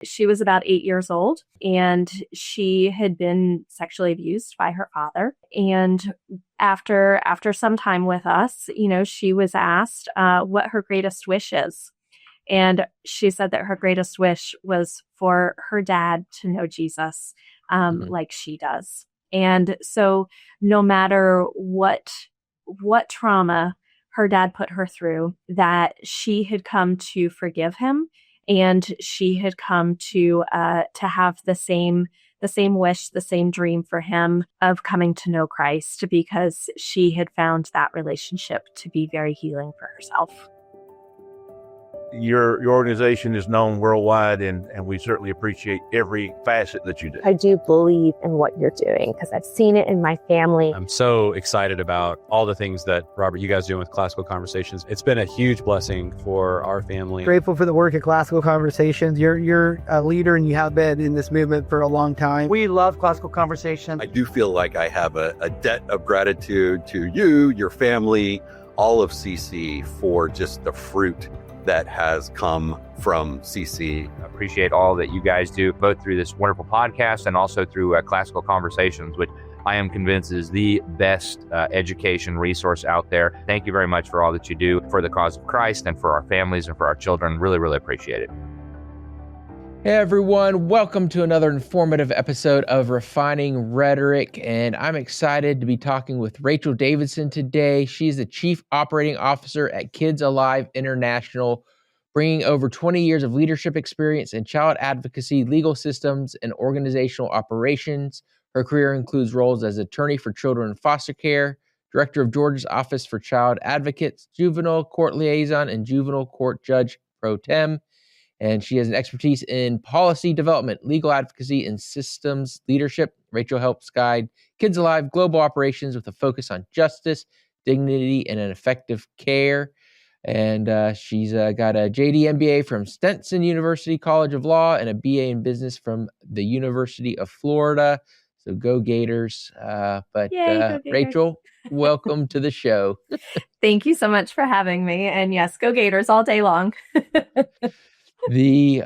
She was about 8 years old, and she had been sexually abused by her father. And after some time with us, she was asked what her greatest wish is. And she said that her greatest wish was for her dad to know Jesus like she does. And so no matter what trauma her dad put her through, that she had come to forgive him, and she had come to have the same wish, the same dream for him of coming to know Christ, because she had found that relationship to be very healing for herself. Your organization is known worldwide, and we certainly appreciate every facet that you do. I do believe in what you're doing because I've seen it in my family. I'm so excited about all the things that, Robert, you guys do with Classical Conversations. It's been a huge blessing for our family. Grateful for the work at Classical Conversations. You're a leader, and you have been in this movement for a long time. We love Classical Conversations. I do feel like I have a debt of gratitude to you, your family, all of CC, for just the fruit that has come from CC. I appreciate all that you guys do, both through this wonderful podcast and also through Classical Conversations, which I am convinced is the best education resource out there. Thank you very much for all that you do for the cause of Christ and for our families and for our children. Really, really appreciate it. Hey everyone, welcome to another informative episode of Refining Rhetoric, and I'm excited to be talking with Rachel Davidson today. She's the Chief Operating Officer at Kids Alive International, bringing over 20 years of leadership experience in child advocacy, legal systems, and organizational operations. Her career includes roles as attorney for children in foster care, director of Georgia's Office for Child Advocates, juvenile court liaison, and juvenile court judge pro tem. And she has an expertise in policy development, legal advocacy, and systems leadership. Rachel helps guide Kids Alive global operations with a focus on justice, dignity, and an effective care. And she's got a JD MBA from Stenson University College of Law and a BA in business from the University of Florida. So go Gators. Yay, go Gators. Rachel, welcome to the show. Thank you so much for having me. And yes, go Gators all day long. The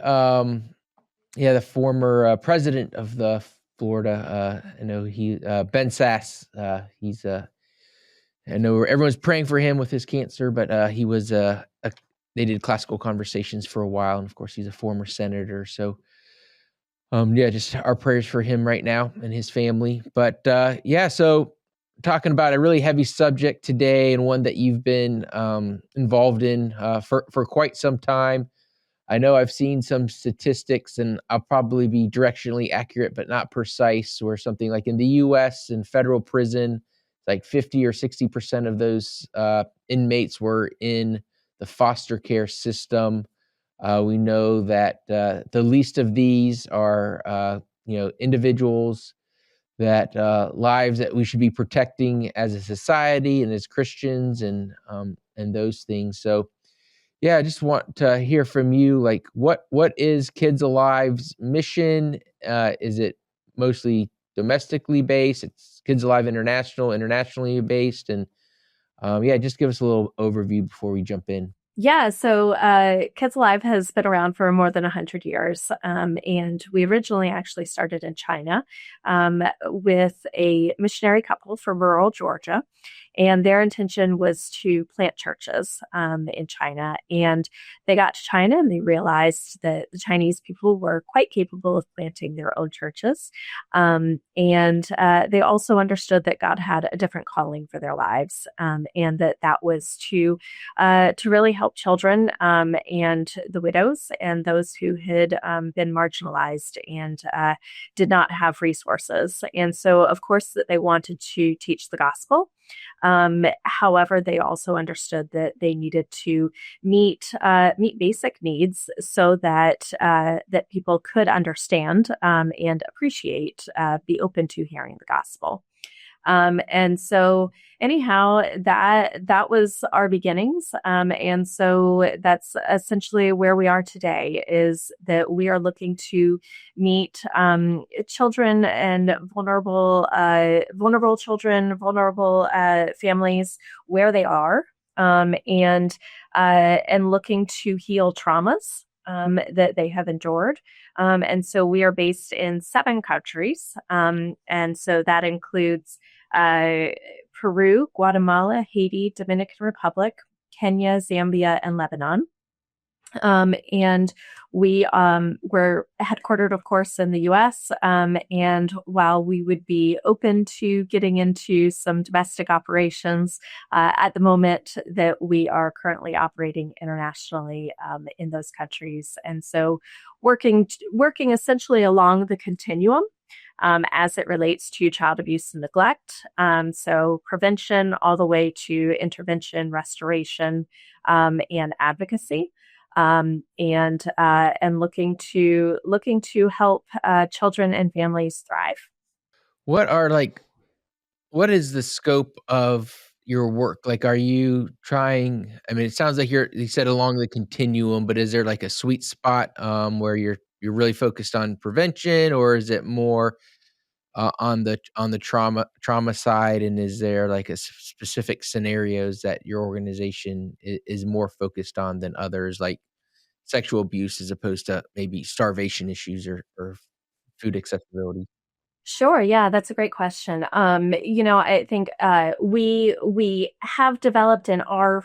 former president of the Florida, I know he Ben Sass. He's I know everyone's praying for him with his cancer, but he was they did Classical Conversations for a while, and of course he's a former senator. So just our prayers for him right now and his family. But so talking about a really heavy subject today, and one that you've been involved in for quite some time. I know I've seen some statistics, and I'll probably be directionally accurate, but not precise, where something like in the U.S. in federal prison, like 50 or 60% of those inmates were in the foster care system. We know that the least of these are, individuals that lives that we should be protecting as a society and as Christians, and those things. So, I just want to hear from you, like what is Kids Alive's mission? Is it mostly domestically based? It's Kids Alive International, internationally based, and just give us a little overview before we jump in. Yeah, so Kids Alive has been around for more than 100 years, and we originally actually started in China with a missionary couple from rural Georgia. And their intention was to plant churches in China. And they got to China and they realized that the Chinese people were quite capable of planting their own churches. And they also understood that God had a different calling for their lives, and that was to really help children and the widows and those who had been marginalized and did not have resources. And so, of course, that they wanted to teach the gospel. However, they also understood that they needed to meet basic needs so that that people could understand and appreciate, be open to hearing the gospel. And so anyhow, that was our beginnings. And so that's essentially where we are today, is that we are looking to meet children and vulnerable children, vulnerable families where they are, and looking to heal traumas that they have endured. And so we are based in 7 countries. And so that includes Peru, Guatemala, Haiti, Dominican Republic, Kenya, Zambia, and Lebanon. And we're headquartered, of course, in the U.S. And while we would be open to getting into some domestic operations, at the moment that we are currently operating internationally in those countries, and so working essentially along the continuum. As it relates to child abuse and neglect. So prevention all the way to intervention, restoration, and advocacy. And looking to help children and families thrive. What is the scope of your work? Like, are you trying? I mean, it sounds like you said along the continuum, but is there like a sweet spot where you're really focused on prevention, or is it more on the trauma side? And is there like a specific scenarios that your organization is more focused on than others, like sexual abuse as opposed to maybe starvation issues or food accessibility? Sure. Yeah, that's a great question. I think we have developed and are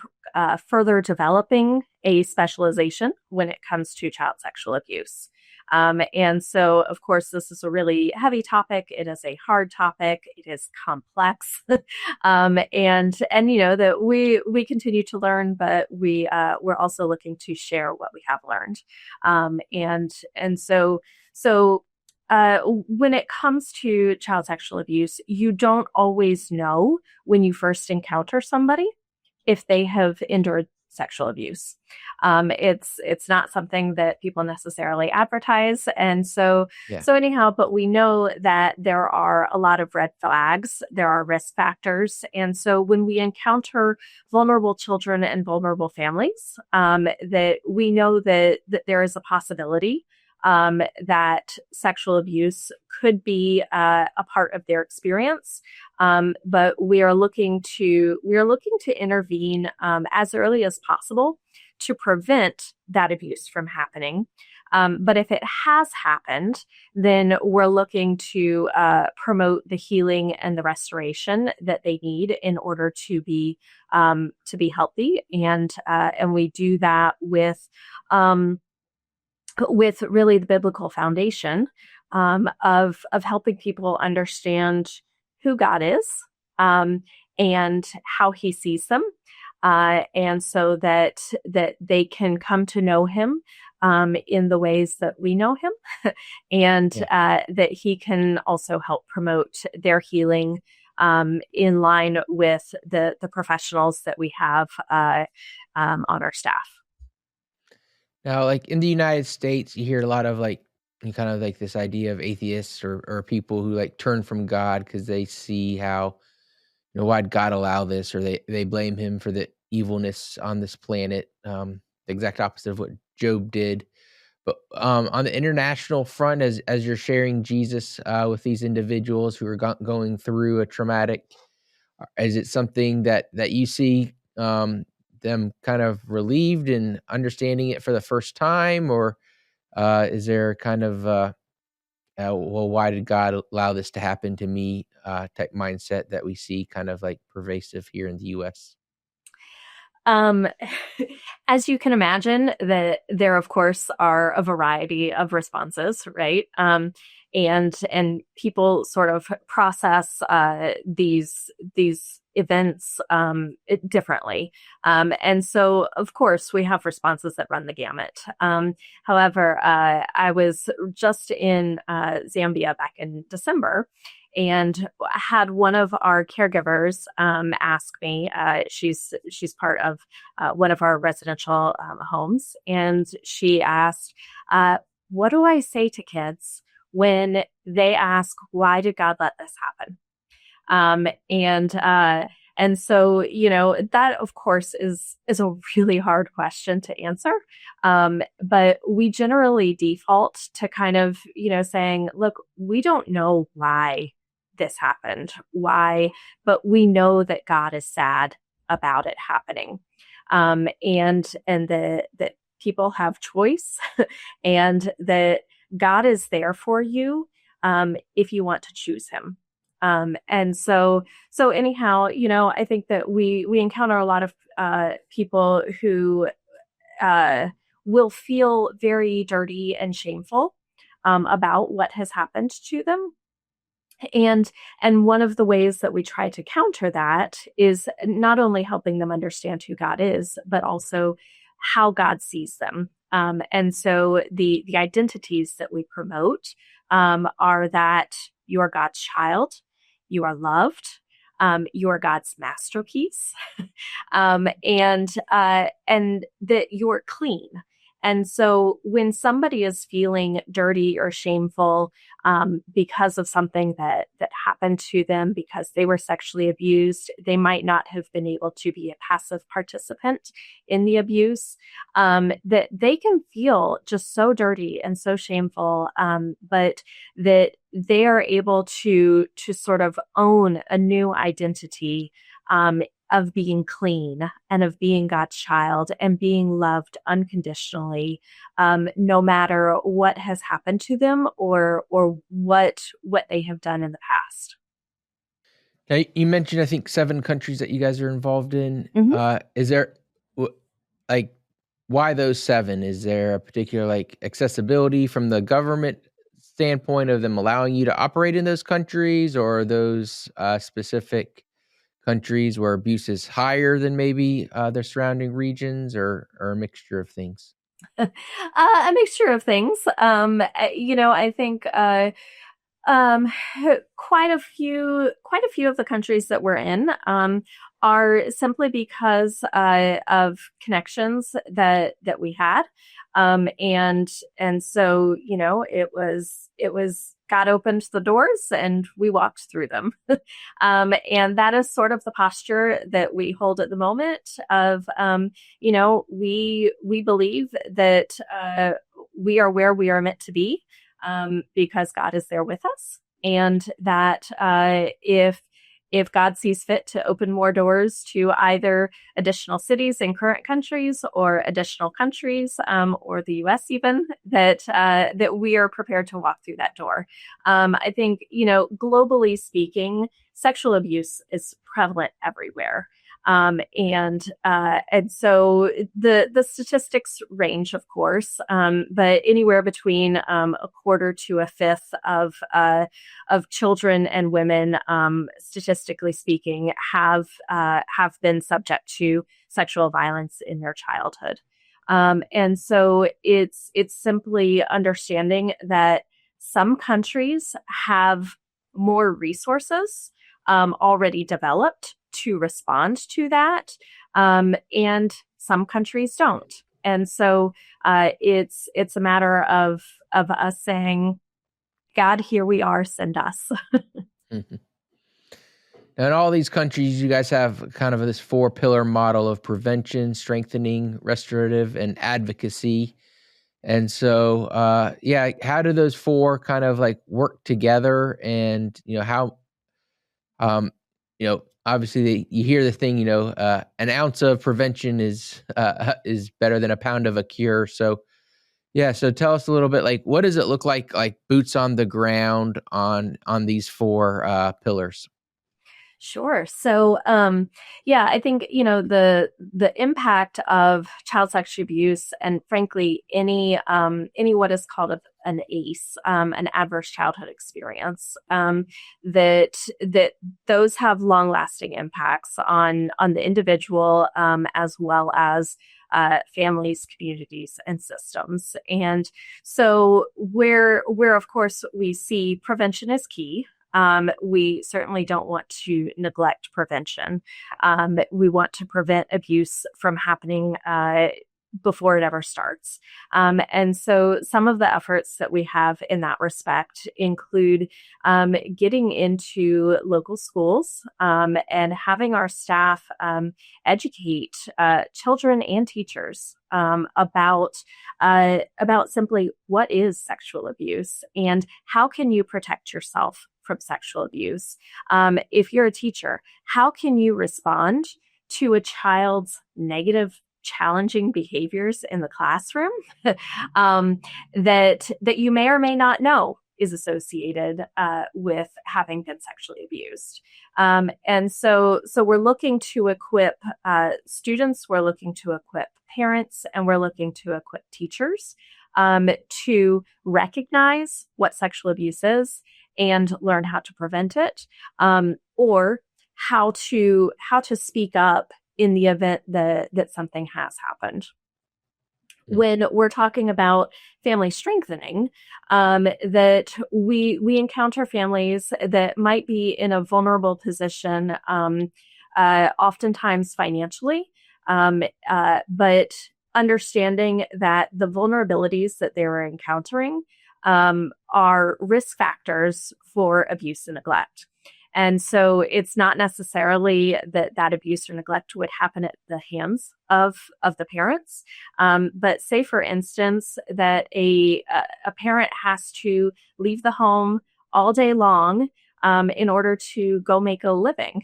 further developing a specialization when it comes to child sexual abuse. And so, of course, this is a really heavy topic. It is a hard topic. It is complex, and that we continue to learn, but we're also looking to share what we have learned, and so. When it comes to child sexual abuse, you don't always know when you first encounter somebody if they have endured sexual abuse. It's not something that people necessarily advertise, and so anyhow. But we know that there are a lot of red flags. There are risk factors, and so when we encounter vulnerable children and vulnerable families, that we know that there is a possibility that sexual abuse could be a part of their experience, but we are looking to intervene as early as possible to prevent that abuse from happening. But if it has happened, then we're looking to promote the healing and the restoration that they need in order to be healthy, and we do that with really the biblical foundation of helping people understand who God is, and how He sees them, and so that they can come to know Him in the ways that we know Him, and that He can also help promote their healing in line with the professionals that we have on our staff. Now, like in the United States, you hear a lot of kind of like this idea of atheists or people who like turn from God because they see how, why'd God allow this, or they blame Him for the evilness on this planet. The exact opposite of what Job did. But on the international front, as you're sharing Jesus with these individuals who are going through a traumatic, is it something that you see them kind of relieved and understanding it for the first time, or is there kind of well, why did God allow this to happen to me type mindset that we see kind of like pervasive here in the U.S.? As you can imagine, that there, of course, are a variety of responses, right? And people sort of process these events differently. And so, of course, we have responses that run the gamut. However, I was just in Zambia back in December, and had one of our caregivers ask me. She's part of one of our residential homes, and she asked, "What do I say to kids when they ask, why did God let this happen?" And so, that of course is a really hard question to answer. But we generally default to kind of, saying, look, we don't know why this happened, but we know that God is sad about it happening. And that people have choice and that God is there for you if you want to choose him. And so anyhow, I think that we encounter a lot of people who will feel very dirty and shameful about what has happened to them. And one of the ways that we try to counter that is not only helping them understand who God is, but also how God sees them. And so the identities that we promote are that you are God's child, you are loved, you are God's masterpiece, and that you're clean. And so when somebody is feeling dirty or shameful because of something that happened to them, because they were sexually abused, they might not have been able to be a passive participant in the abuse, that they can feel just so dirty and so shameful, but that they are able to sort of own a new identity of being clean and of being God's child and being loved unconditionally, no matter what has happened to them or what they have done in the past. Now, you mentioned, I think, 7 countries that you guys are involved in. Is there, like, why those 7? Is there a particular, like, accessibility from the government standpoint of them allowing you to operate in those countries, or are those specific countries where abuse is higher than maybe their surrounding regions, or a mixture of things? A mixture of things. I think quite a few of the countries that we're in are simply because of connections that we had, and so it was God opened the doors and we walked through them, and that is sort of the posture that we hold at the moment. Of we believe that we are where we are meant to be. Because God is there with us, and that if God sees fit to open more doors to either additional cities in current countries or additional countries, or the U.S. even, that we are prepared to walk through that door. I think, globally speaking, sexual abuse is prevalent everywhere. And so the statistics range, of course, but anywhere between a quarter to a fifth of children and women, statistically speaking, have been subject to sexual violence in their childhood. And so it's simply understanding that some countries have more resources already developed to respond to that, and some countries don't. And so it's a matter of us saying, God, here we are, send us. Mm-hmm. Now, in all these countries, you guys have kind of this 4-pillar model of prevention, strengthening, restorative, and advocacy. And so, how do those 4 kind of like work together? And, how, obviously you hear the thing, an ounce of prevention is better than a pound of a cure. So, so tell us a little bit, like, what does it look like boots on the ground on these 4 pillars? Sure. So, I think, the impact of child sexual abuse, and frankly, any what is called an ACE, an adverse childhood experience, that those have long lasting impacts on the individual, as well as families, communities, and systems. And so where of course we see prevention is key. We certainly don't want to neglect prevention. We want to prevent abuse from happening before it ever starts. And so some of the efforts that we have in that respect include getting into local schools and having our staff educate children and teachers about simply what is sexual abuse and how can you protect yourself from sexual abuse. If you're a teacher, how can you respond to a child's negative challenging behaviors in the classroom that you may or may not know is associated with having been sexually abused. And so we're looking to equip students, we're looking to equip parents, and we're looking to equip teachers to recognize what sexual abuse is and learn how to prevent it, or how to speak up in the event that something has happened. When we're talking about family strengthening, that we encounter families that might be in a vulnerable position, oftentimes financially, but understanding that the vulnerabilities that they were encountering are risk factors for abuse and neglect. And so it's not necessarily that abuse or neglect would happen at the hands of the parents. But say, for instance, that a parent has to leave the home all day long in order to go make a living.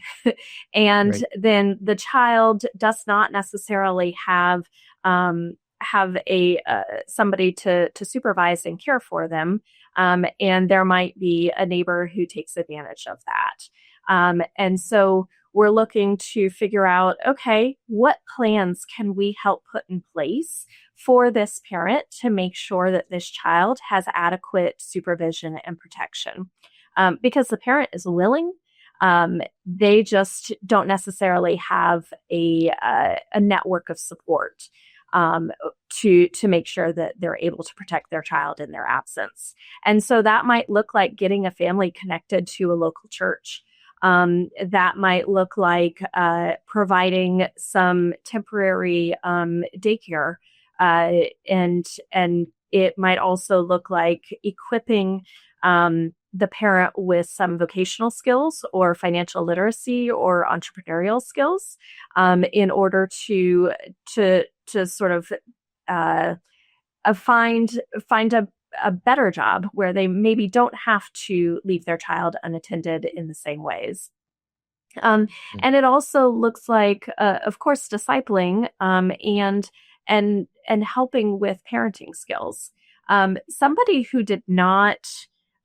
And then the child does not necessarily have a somebody to supervise and care for them. And there might be a neighbor who takes advantage of that. And so we're looking to figure out, okay, what plans can we help put in place for this parent to make sure that this child has adequate supervision and protection? Because the parent is willing, they just don't necessarily have a network of support to make sure that they're able to protect their child in their absence. And so that might look like getting a family connected to a local church. That might look like providing some temporary daycare, and it might also look like equipping the parent with some vocational skills or financial literacy or entrepreneurial skills in order to sort of find a better job where they maybe don't have to leave their child unattended in the same ways. And it also looks like, of course, discipling and helping with parenting skills. Somebody who did not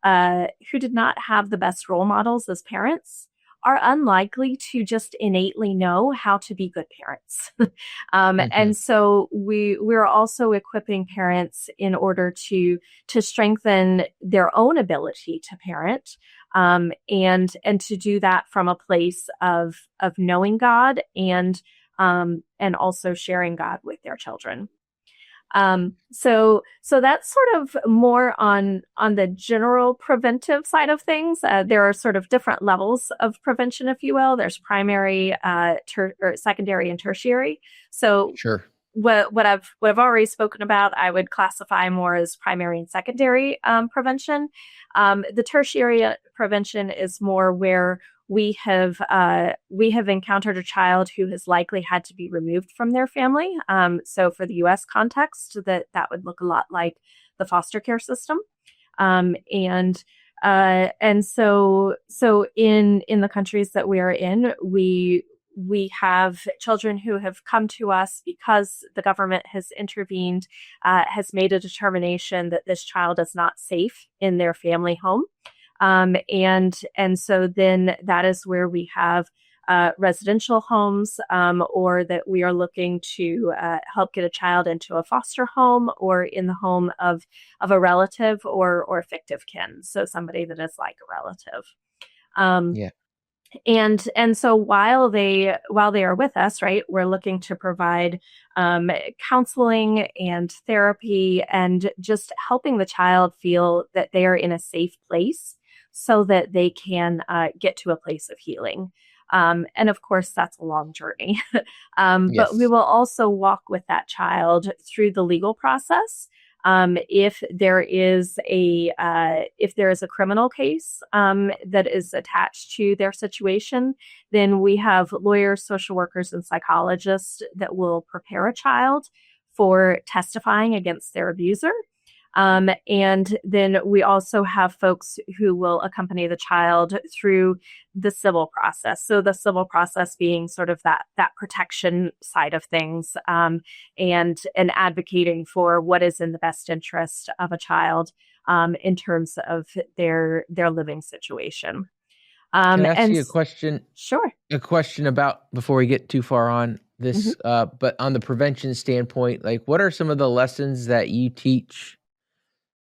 have the best role models as parents are unlikely to just innately know how to be good parents. And so we're also equipping parents in order to strengthen their own ability to parent, and to do that from a place of knowing God and also sharing God with their children. So that's sort of more on the general preventive side of things. There are sort of different levels of prevention, if you will. There's primary, or secondary, and tertiary. So Sure. What I've already spoken about, I would classify more as primary and secondary prevention. The tertiary prevention is more where we have encountered a child who has likely had to be removed from their family. So for the U.S. context, that would look a lot like the foster care system. And so in the countries that we are in, we have children who have come to us because the government has intervened, has made a determination that this child is not safe in their family home. And so then that is where we have residential homes, or that we are looking to help get a child into a foster home or in the home of a relative or fictive kin, so somebody that is like a relative. Yeah. And so while they are with us, right, we're looking to provide counseling and therapy and just helping the child feel that they are in a safe place so that they can get to a place of healing. And of course, that's a long journey. But we will also walk with that child through the legal process. If there is a criminal case that is attached to their situation, then we have lawyers, social workers, and psychologists that will prepare a child for testifying against their abuser. And then we also have folks who will accompany the child through the civil process. So the civil process being sort of that protection side of things, and advocating for what is in the best interest of a child in terms of their living situation. Can I ask And you a question? Sure. A question about, before we get too far on this, but on the prevention standpoint, like what are some of the lessons that you teach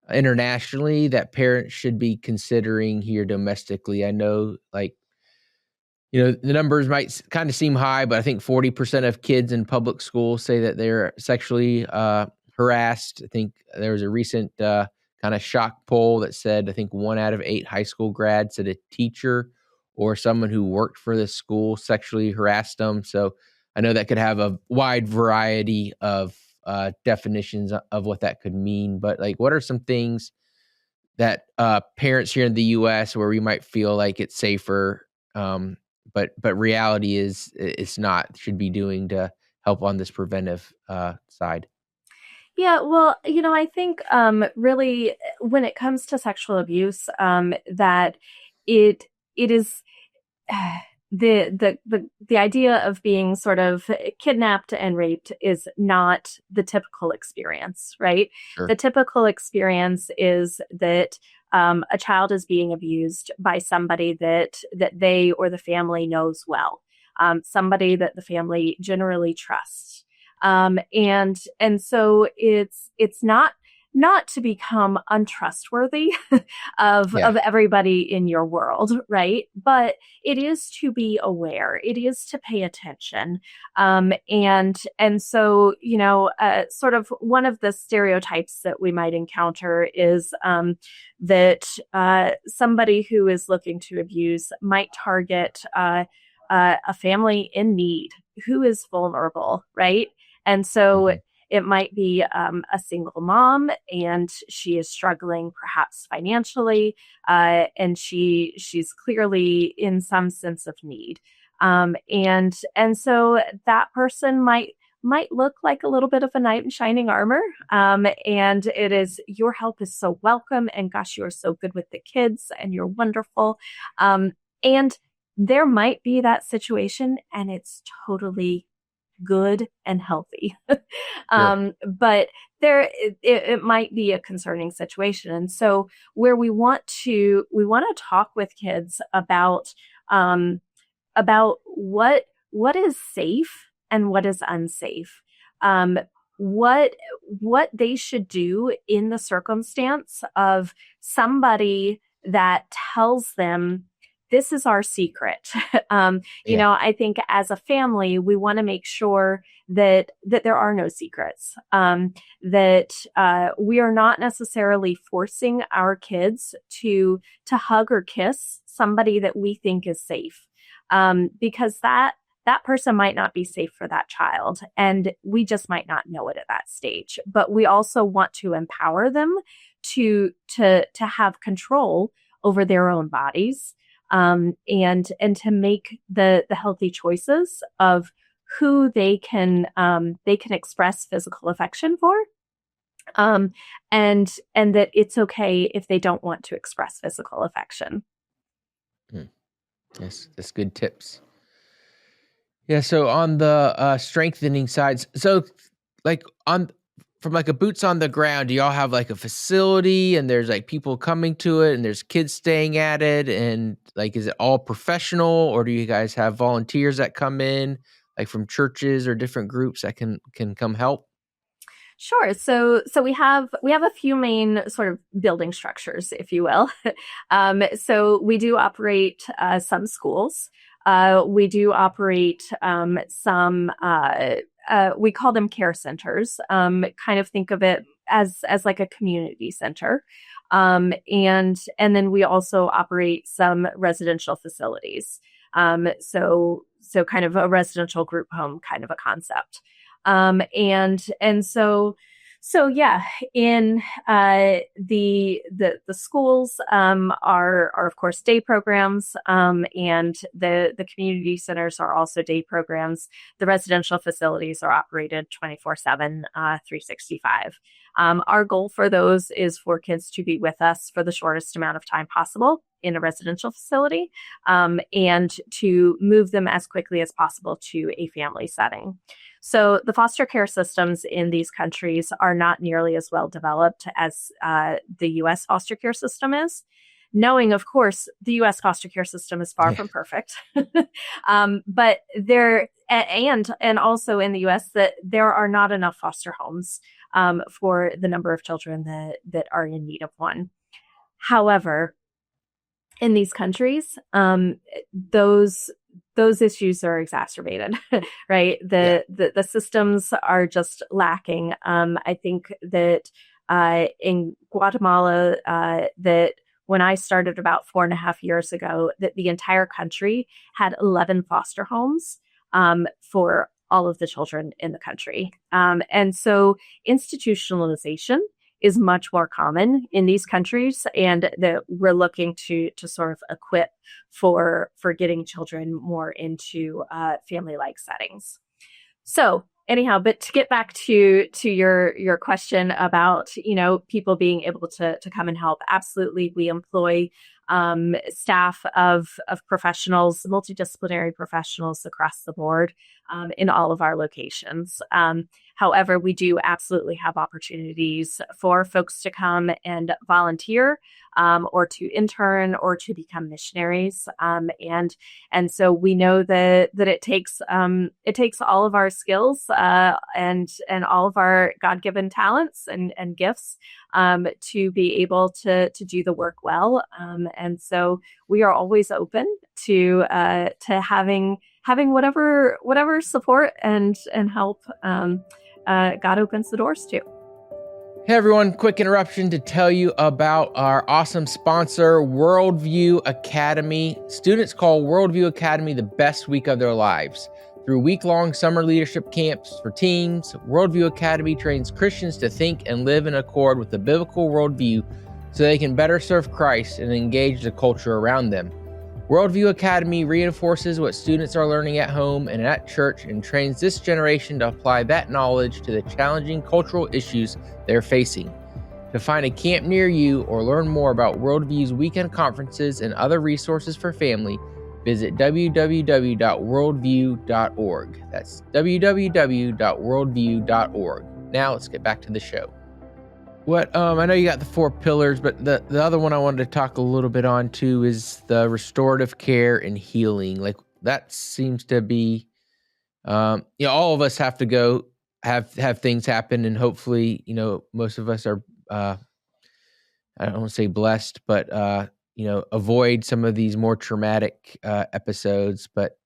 internationally that parents should be considering here domestically? I know, like, the numbers might kind of seem high, but I think 40% of kids in public schools say that they're sexually harassed. I think there was a recent kind of shock poll that said, I think 1 out of 8 high school grads said a teacher or someone who worked for the school sexually harassed them. So I know that could have a wide variety of definitions of what that could mean. But like, what are some things that parents here in the U.S. where we might feel like it's safer, but reality is it's not, should be doing to help on this preventive side? Yeah, well, I think really when it comes to sexual abuse, that it is the idea of being sort of kidnapped and raped is not the typical experience, right? Sure. The typical experience is that a child is being abused by somebody that they or the family knows well, somebody that the family generally trusts. And so it's not to become untrustworthy of everybody in your world, right? But it is to be aware. It is to pay attention. And so, sort of one of the stereotypes that we might encounter is that somebody who is looking to abuse might target a family in need who is vulnerable, right? And so it might be a single mom, and she is struggling perhaps financially, and she's clearly in some sense of need. And so that person might look like a little bit of a knight in shining armor. And it is, your help is so welcome, and gosh, you're so good with the kids, and you're wonderful. And there might be that situation, and it's totally good and healthy. But it might be a concerning situation. And so where we want to talk with kids about what is safe and what is unsafe, what they should do in the circumstance of somebody that tells them, this is our secret. I think as a family, we want to make sure that there are no secrets, that we are not necessarily forcing our kids to hug or kiss somebody that we think is safe, because that person might not be safe for that child, and we just might not know it at that stage. But we also want to empower them to have control over their own bodies. And to make the healthy choices of who they can express physical affection for, and that it's okay if they don't want to express physical affection. Yes, that's good tips. Yeah. So on the strengthening sides, so like from like a boots on the ground, do y'all have like a facility and there's like people coming to it and there's kids staying at it, and like, is it all professional, or do you guys have volunteers that come in like from churches or different groups that can come help? Sure. So we have a few main sort of building structures, if you will. So we do operate some schools. We do operate some. We call them care centers. Kind of think of it as like a community center. And then we also operate some residential facilities. So kind of a residential group home kind of a concept. And so yeah, in the schools are of course day programs, and the community centers are also day programs. The residential facilities are operated 24/7, 365. Our goal for those is for kids to be with us for the shortest amount of time possible in a residential facility, and to move them as quickly as possible to a family setting. So the foster care systems in these countries are not nearly as well developed as the U.S. foster care system is. Knowing, of course, the U.S. foster care system is far from perfect, but there and also in the U.S. that there are not enough foster homes for the number of children that are in need of one. However, in these countries, those issues are exacerbated, right? The systems are just lacking. I think that in Guatemala, that when I started about 4.5 years ago, that the entire country had 11 foster homes for all of the children in the country. And so institutionalization is much more common in these countries, and that we're looking to sort of equip for getting children more into family-like settings. So anyhow, but to get back to your question about, people being able to come and help, absolutely, we employ staff of professionals, multidisciplinary professionals across the board in all of our locations. However, we do absolutely have opportunities for folks to come and volunteer, or to intern, or to become missionaries. And so we know that it takes all of our skills and all of our God-given talents and gifts to be able to do the work well. And so we are always open to having whatever support and help God opens the doors to. Hey everyone, quick interruption to tell you about our awesome sponsor, Worldview Academy. Students call Worldview Academy the best week of their lives. Through week-long summer leadership camps for teens, Worldview Academy trains Christians to think and live in accord with the biblical worldview so they can better serve Christ and engage the culture around them. Worldview Academy reinforces what students are learning at home and at church and trains this generation to apply that knowledge to the challenging cultural issues they're facing. To find a camp near you or learn more about Worldview's weekend conferences and other resources for family, visit www.worldview.org. That's www.worldview.org. Now let's get back to the show. I know you got the 4 pillars, but the other one I wanted to talk a little bit on too is the restorative care and healing. Like that seems to be, all of us have to go have things happen, and hopefully, most of us are, I don't want to say blessed, but avoid some of these more traumatic episodes. But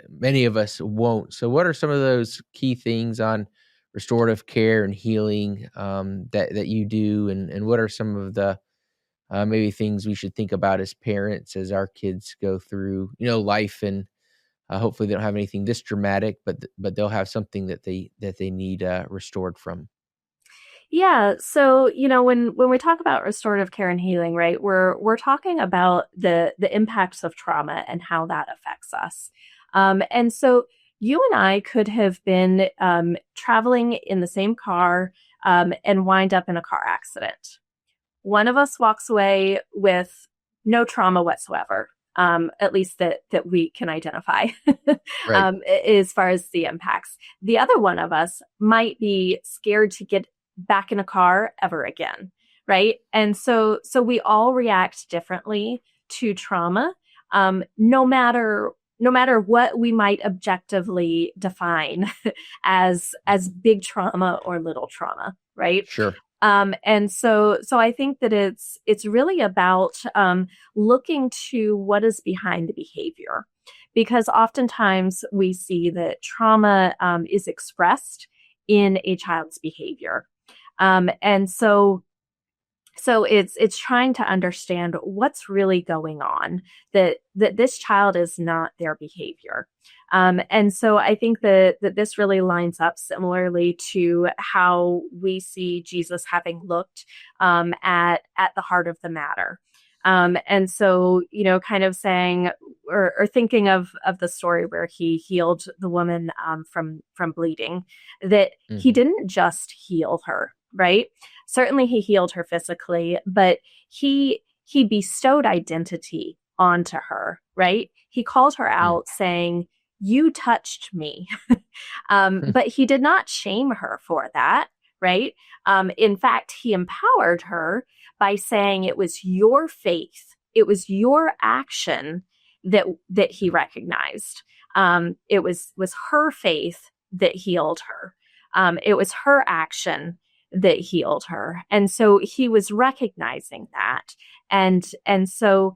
many of us won't. So, what are some of those key things on restorative care and healing that you do, and what are some of the maybe things we should think about as parents as our kids go through life, and hopefully they don't have anything this dramatic, but they'll have something that they need restored from. Yeah. So, when we talk about restorative care and healing, right, we're talking about the impacts of trauma and how that affects us. And so you and I could have been traveling in the same car and wind up in a car accident. One of us walks away with no trauma whatsoever, at least that we can identify, Right. As far as the impacts. The other one of us might be scared to get back in a car ever again, right? And so we all react differently to trauma, no matter what we might objectively define as big trauma or little trauma, right? Sure. And so I think that it's really about looking to what is behind the behavior, because oftentimes we see that trauma is expressed in a child's behavior, and so it's trying to understand what's really going on, that this child is not their behavior. And so I think that this really lines up similarly to how we see Jesus having looked at the heart of the matter. And so, kind of saying or thinking of the story where he healed the woman from bleeding, that he didn't just heal her, right? Certainly he healed her physically, but he bestowed identity onto her, right? He called her out saying, "You touched me." But he did not shame her for that, right? In fact, he empowered her by saying it was your faith, it was your action that he recognized. It was her faith that healed her. It was her action that healed her, and so he was recognizing that, and so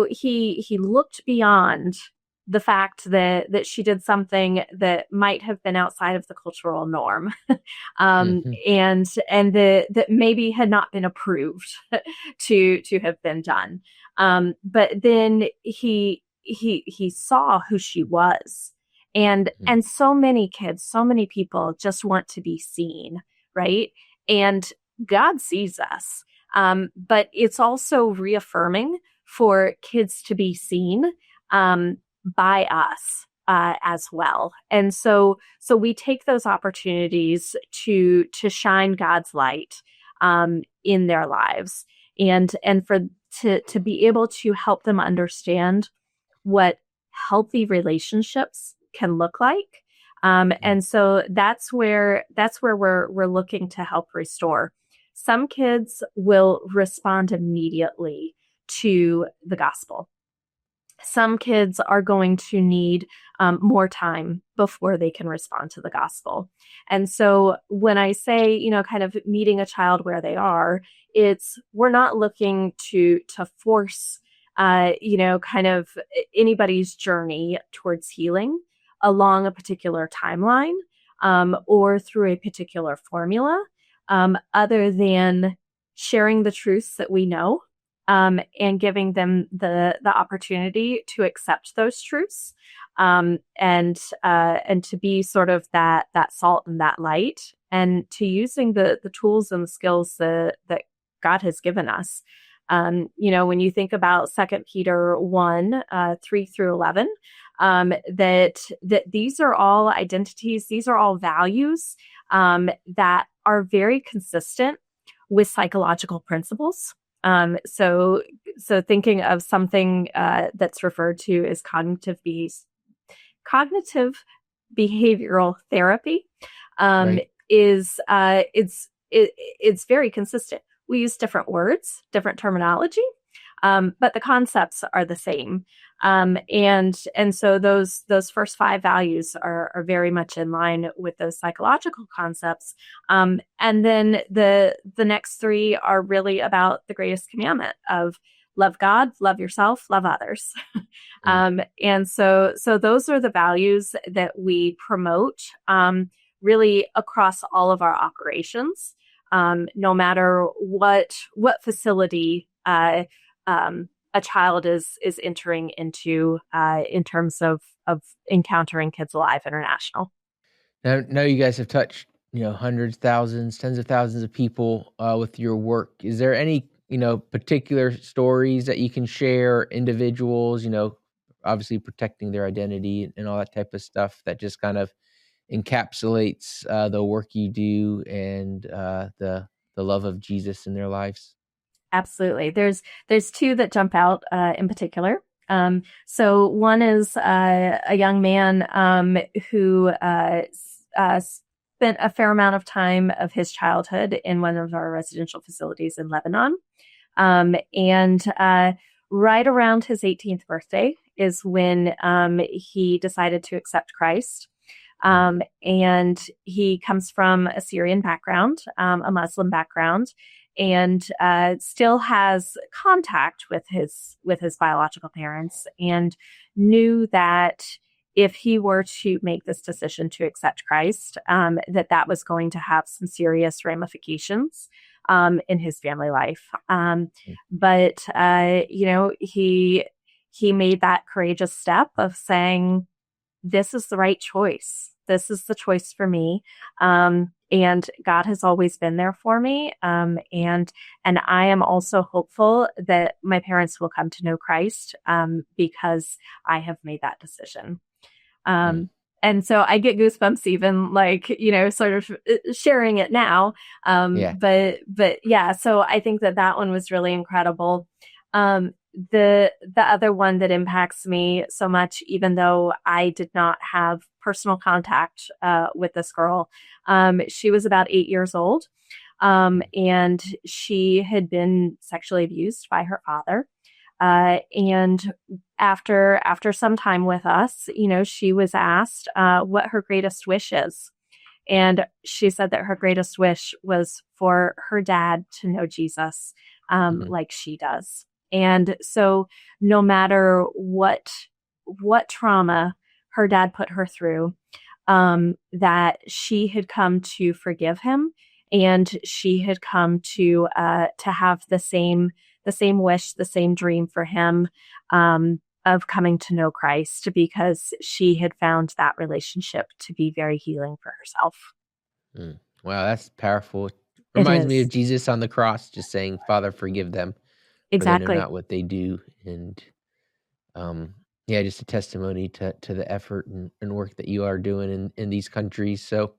he looked beyond the fact that she did something that might have been outside of the cultural norm, and that maybe had not been approved to have been done. But then he saw who she was, and so many kids, so many people just want to be seen, right? And God sees us, but it's also reaffirming for kids to be seen by us as well. And so we take those opportunities to shine God's light in their lives, and to be able to help them understand what healthy relationships can look like. And so that's where we're looking to help restore. Some kids will respond immediately to the gospel. Some kids are going to need more time before they can respond to the gospel. And so when I say, kind of meeting a child where they are, we're not looking to force, kind of anybody's journey towards healing along a particular timeline or through a particular formula, other than sharing the truths that we know. And giving them the opportunity to accept those truths, and to be sort of that salt and that light, and to using the tools and the skills that God has given us. When you think about 2 Peter 1, 3 through 11, that these are all identities, these are all values that are very consistent with psychological principles. So thinking of something that's referred to as cognitive behavioral therapy is it's very consistent. We use different words, different terminology, but the concepts are the same. And so those first 5 values are very much in line with those psychological concepts. And then the next 3 are really about the greatest commandment of love God, love yourself, love others. And so those are the values that we promote really across all of our operations, no matter what facility a child is entering into in terms of encountering Kids Alive International. Now you guys have touched, hundreds, thousands, tens of thousands of people with your work. Is there any, particular stories that you can share, individuals, obviously protecting their identity and all that type of stuff that just kind of encapsulates the work you do and the love of Jesus in their lives? Absolutely. There's 2 that jump out in particular. So one is a young man who spent a fair amount of time of his childhood in one of our residential facilities in Lebanon. And right around his 18th birthday is when he decided to accept Christ. And he comes from a Syrian background, a Muslim background, and still has contact with his biological parents, and knew that if he were to make this decision to accept Christ, that was going to have some serious ramifications in his family life. But he made that courageous step of saying, "This is the right choice. This is the choice for me." And God has always been there for me. And I am also hopeful that my parents will come to know Christ because I have made that decision. And so I get goosebumps even like, sort of sharing it now. Yeah. But yeah, so I think that one was really incredible. The other one that impacts me so much, even though I did not have personal contact with this girl, she was about 8 years old, and she had been sexually abused by her father. And after some time with us, she was asked what her greatest wish is. And she said that her greatest wish was for her dad to know Jesus like she does. And so no matter what trauma her dad put her through, that she had come to forgive him, and she had come to have the same wish, the same dream for him, of coming to know Christ, because she had found that relationship to be very healing for herself. Wow, that's powerful. It Reminds me is. of Jesus on the cross, just saying, Father, forgive them. For they Exactly. know not what they do. And just a testimony to the effort and work that you are doing in these countries. So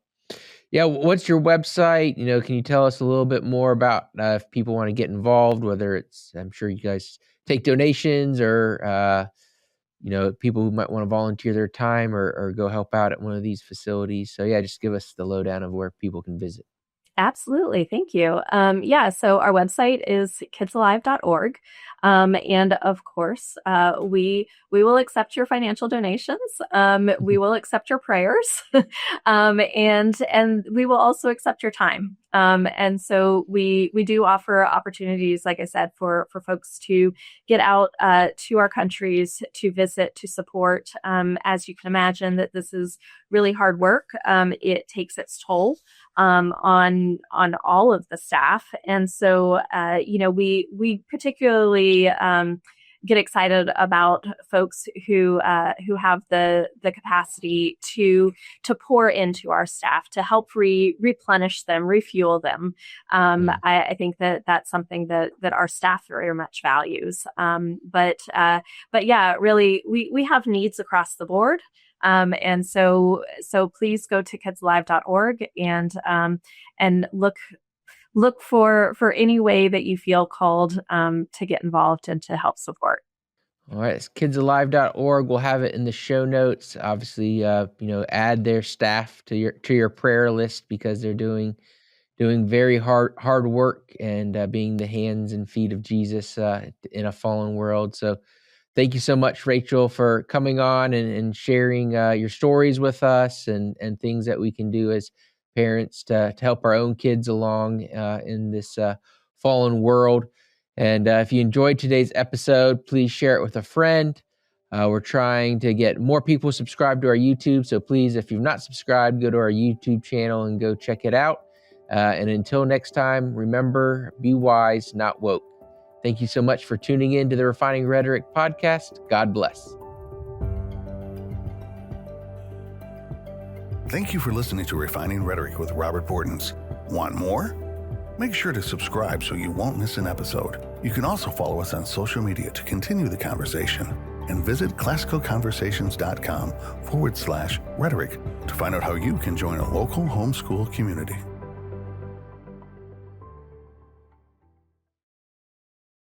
what's your website? Can you tell us a little bit more about if people want to get involved, whether it's, I'm sure you guys take donations, or people who might want to volunteer their time or go help out at one of these facilities. So just give us the lowdown of where people can visit. Absolutely. Thank you. So our website is kidsalive.org. And of course, we will accept your financial donations. We will accept your prayers. And we will also accept your time. And so we do offer opportunities, like I said, for folks to get out to our countries, to visit, to support. As you can imagine, that this is really hard work. It takes its toll on all of the staff. And so, we particularly get excited about folks who have the capacity to pour into our staff, to help replenish them, refuel them. I think that's something that our staff very much values. But really, we have needs across the board. And so please go to kidsalive.org and look for any way that you feel called to get involved and to help support. All right, it's kidsalive.org. We'll have it in the show notes. Obviously, add their staff to your prayer list, because they're doing very hard work and being the hands and feet of Jesus in a fallen world. So thank you so much, Rachel, for coming on and sharing your stories with us and things that we can do as parents to help our own kids along in this fallen world. And if you enjoyed today's episode, please share it with a friend. We're trying to get more people subscribed to our YouTube. So please, if you've not subscribed, go to our YouTube channel and go check it out. And until next time, remember, be wise, not woke. Thank you so much for tuning in to the Refining Rhetoric podcast. God bless. Thank you for listening to Refining Rhetoric with Robert Bortins. Want more? Make sure to subscribe so you won't miss an episode. You can also follow us on social media to continue the conversation, and visit classicalconversations.com/rhetoric to find out how you can join a local homeschool community.